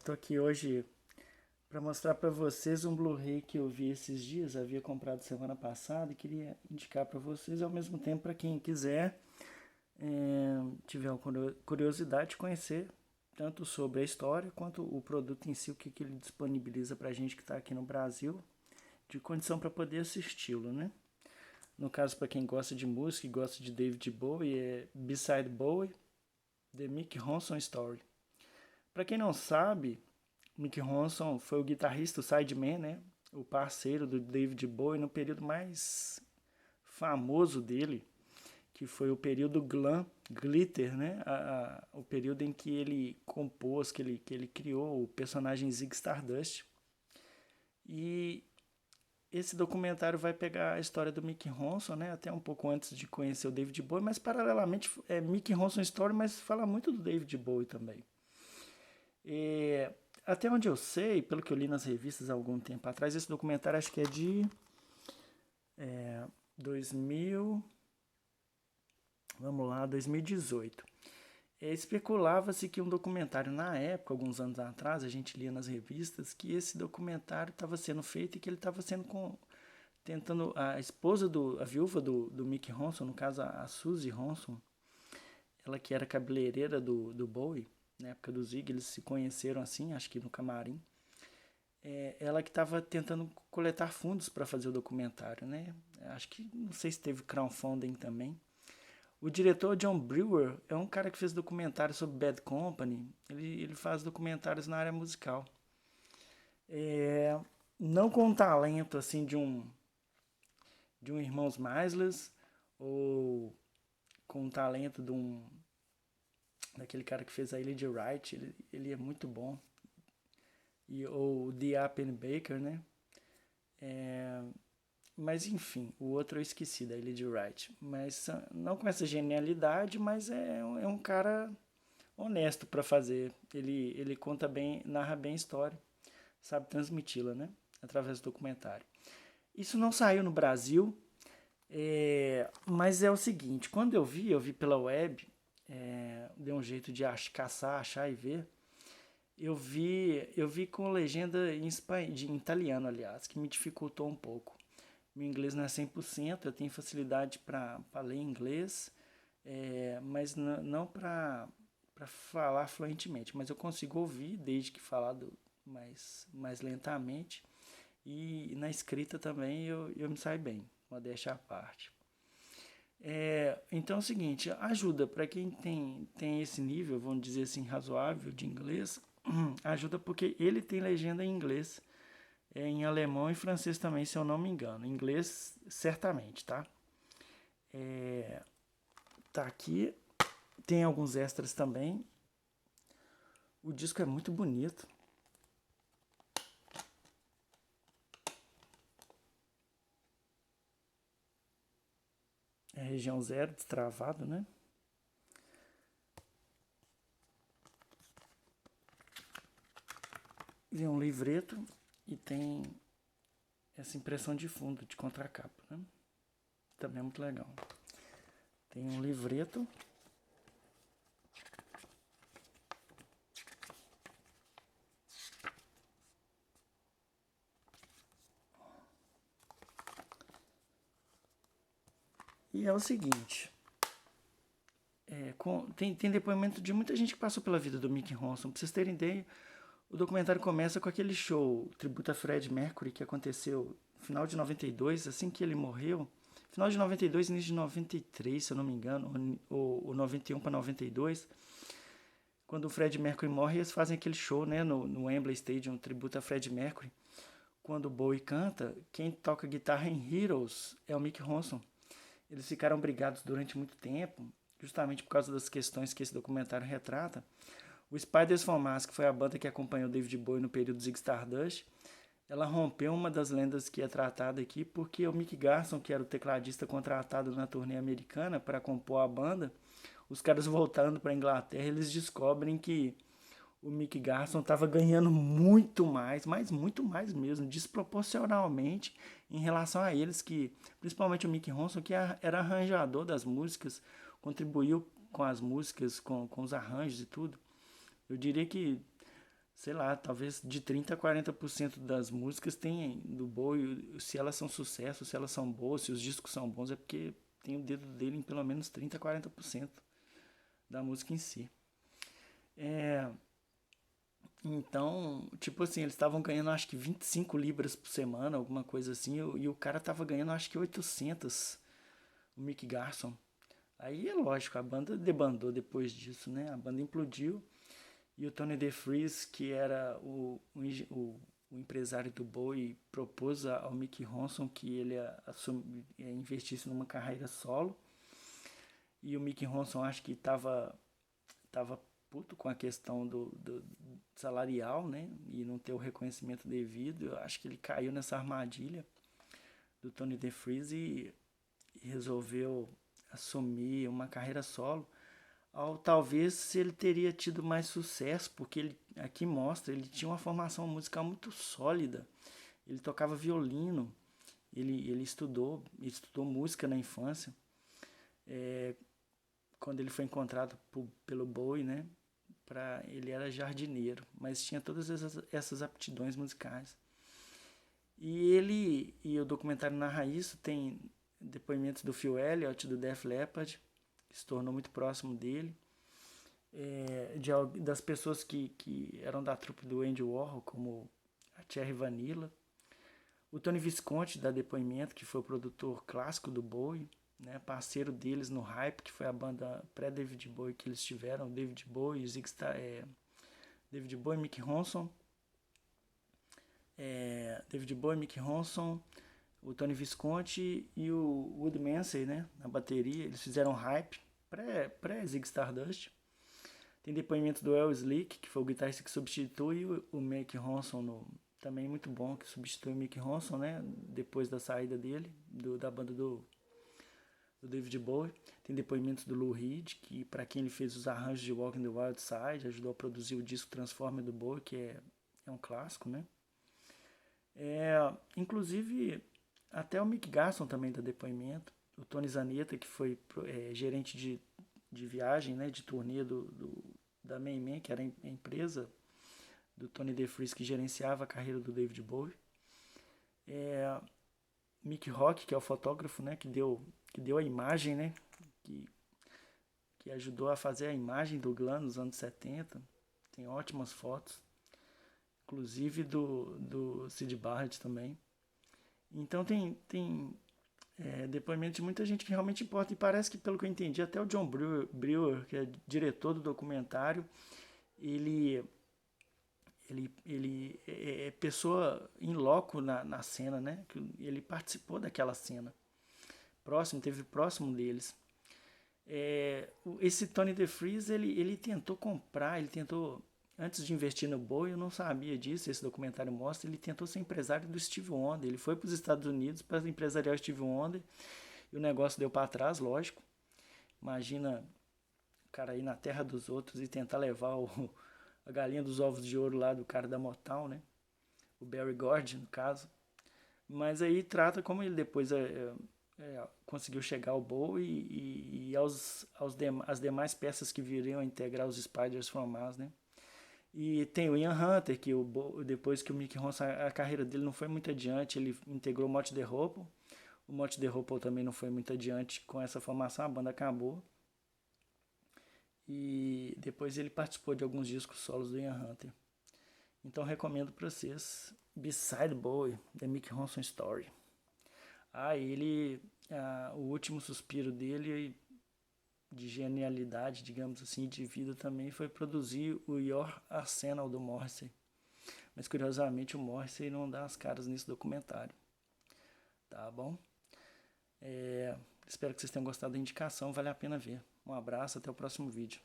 Tô aqui hoje para mostrar para vocês um Blu-ray que eu vi esses dias, havia comprado semana passada e queria indicar para vocês ao mesmo tempo para quem quiser, tiver uma curiosidade de conhecer tanto sobre a história quanto o produto em si, o que, que ele disponibiliza para a gente que está aqui no Brasil, de condição para poder assisti-lo, né? No caso, para quem gosta de música e gosta de David Bowie, é Beside Bowie, The Mick Ronson Story. Para quem não sabe, Mick Ronson foi o guitarrista, o sideman, né? O parceiro do David Bowie no período mais famoso dele, que foi o período glam, glitter, né? O período em que ele compôs, que ele criou o personagem Ziggy Stardust. E esse documentário vai pegar a história do Mick Ronson, né? Até um pouco antes de conhecer o David Bowie, mas paralelamente é Mick Ronson Story, mas fala muito do David Bowie também. E, até onde eu sei, pelo que eu li nas revistas há algum tempo atrás, esse documentário acho que é de 2000, vamos lá, 2018. Especulava-se que um documentário na época, alguns anos atrás, a gente lia nas revistas que esse documentário estava sendo feito e que ele estava sendo tentando a esposa a viúva do Mick Ronson, no caso a Suzy Ronson, ela que era cabeleireira do Bowie, na época do Zig, eles se conheceram assim, acho que no camarim. Ela que estava tentando coletar fundos para fazer o documentário, né? Acho que não sei se teve crowdfunding também. O diretor John Brewer é um cara que fez documentários sobre Bad Company. Ele faz documentários na área musical. É, não com o talento assim de um Irmãos Maislas ou com o talento daquele cara que fez a Ilha de Wright. Ele é muito bom. Ou The Appen Baker, né? É, Mas enfim, o outro eu esqueci da Ilha de Wright. Mas não com essa genialidade, mas é um cara honesto para fazer. Ele conta bem, narra bem a história, sabe transmiti-la, né? Através do documentário. Isso não saiu no Brasil, mas é o seguinte: quando eu vi pela web, dei um jeito de caçar, achar e ver. Eu vi com legenda em italiano, aliás, que me dificultou um pouco. Meu inglês não é 100%, eu tenho facilidade para ler inglês, mas não para falar fluentemente. Mas eu consigo ouvir, desde que falar mais lentamente. E na escrita também eu me saio bem, modéstia à parte. Então é o seguinte, ajuda para quem tem esse nível, vamos dizer assim, razoável de inglês, ajuda porque ele tem legenda em inglês, em alemão e francês também, se eu não me engano. Em inglês, certamente, tá? Tá aqui, tem alguns extras também. O disco é muito bonito. É região zero, destravado, né? Vem um livreto e tem essa impressão de fundo, de contracapa, né? Também é muito legal. Tem um livreto. E é o seguinte, tem depoimento de muita gente que passou pela vida do Mick Ronson. Pra vocês terem ideia, o documentário começa com aquele show tributo a Fred Mercury que aconteceu no final de 92, assim que ele morreu. Final de 92, início de 93, se eu não me engano, ou 91 para 92. Quando o Fred Mercury morre, eles fazem aquele show, né, no Wembley Stadium, tributo a Fred Mercury. Quando o Bowie canta, quem toca guitarra em Heroes é o Mick Ronson. Eles ficaram brigados durante muito tempo, justamente por causa das questões que esse documentário retrata. O Spiders from Mars, que foi a banda que acompanhou David Bowie no período Zig Stardust, ela rompeu uma das lendas que é tratada aqui, porque o Mick Garson, que era o tecladista contratado na turnê americana para compor a banda, os caras voltando para a Inglaterra, eles descobrem que o Mick Garson estava ganhando muito mais, mas muito mais mesmo, desproporcionalmente em relação a eles, que principalmente o Mick Ronson, que era arranjador das músicas, contribuiu com as músicas, com os arranjos e tudo. Eu diria que sei lá, talvez de 30 a 40% das músicas tem do Bowie, se elas são sucesso, se elas são boas, se os discos são bons, é porque tem o dedo dele em pelo menos 30 a 40% da música em si. Então, tipo assim, eles estavam ganhando acho que 25 libras por semana, alguma coisa assim, e o cara tava ganhando acho que 800, o Mick Garson. Aí é lógico, a banda debandou depois disso, né? A banda implodiu e o Tony DeFries, que era o empresário do Bowie, propôs ao Mick Ronson que ele investisse numa carreira solo. E o Mick Ronson acho que tava puto com a questão do salarial, né? E não ter o reconhecimento devido. Eu acho que ele caiu nessa armadilha do Tony DeFries e resolveu assumir uma carreira solo. Talvez ele teria tido mais sucesso, porque ele aqui mostra, ele tinha uma formação musical muito sólida. Ele tocava violino, ele estudou música na infância. Quando ele foi encontrado pelo Bowie, né? Ele era jardineiro, mas tinha todas essas aptidões musicais. E o documentário narra isso, tem depoimentos do Phil Elliott, do Def Leppard, que se tornou muito próximo dele, das pessoas que eram da trupe do Andy Warhol, como a Cherry Vanilla. O Tony Visconti dá depoimento, que foi o produtor clássico do Bowie, né, parceiro deles no Hype, que foi a banda pré-David Bowie que eles tiveram, David Bowie, David Bowie, Mick Ronson, o Tony Visconti e o Woody Mansey, né, na bateria. Eles fizeram Hype, pré-Zig Stardust. Tem depoimento do El Slick, que foi o guitarrista que substitui o Mick Ronson, também muito bom, que substitui o Mick Ronson, né, depois da saída dele, da banda do David Bowie. Tem depoimentos do Lou Reed, que para quem ele fez os arranjos de Walking the Wild Side, ajudou a produzir o disco Transformer do Bowie, que é um clássico, né? Inclusive, até o Mick Garson também dá depoimento. O Tony Zanetta, que foi gerente de viagem, né, de turnê da Man, que era a empresa do Tony DeFries, que gerenciava a carreira do David Bowie. Mick Rock, que é o fotógrafo, né, que deu a imagem, né, que ajudou a fazer a imagem do Glam nos anos 70. Tem ótimas fotos, inclusive do Syd Barrett também. Então tem depoimento de muita gente que realmente importa, e parece que, pelo que eu entendi, até o John Brewer, que é diretor do documentário, ele é pessoa in loco na cena, né? Ele participou daquela cena. Teve próximo deles. Esse Tony DeFries, ele tentou comprar, antes de investir no Bowie, eu não sabia disso, esse documentário mostra, ele tentou ser empresário do Steve Wonder. Ele foi para os Estados Unidos para empresariar o Steve Wonder, e o negócio deu para trás, lógico. Imagina o cara ir na terra dos outros e tentar levar a galinha dos ovos de ouro lá do cara da Motown, né? O Berry Gordy, no caso. Mas aí trata como ele depois conseguiu chegar ao Bowie e as demais peças que viriam a integrar os Spiders from Mars, né? E tem o Ian Hunter, que depois que o Mick Ronson, a carreira dele não foi muito adiante, ele integrou o Mott The Hoople. O Mott The Hoople também não foi muito adiante com essa formação, a banda acabou. E depois ele participou de alguns discos solos do Ian Hunter. Então recomendo para vocês Beside Bowie, The Mick Ronson Story. O último suspiro dele de genialidade, digamos assim, de vida também foi produzir o Your Arsenal do Morrissey. Mas curiosamente o Morrissey não dá as caras nesse documentário. Tá bom? Espero que vocês tenham gostado da indicação, vale a pena ver. Um abraço, até o próximo vídeo.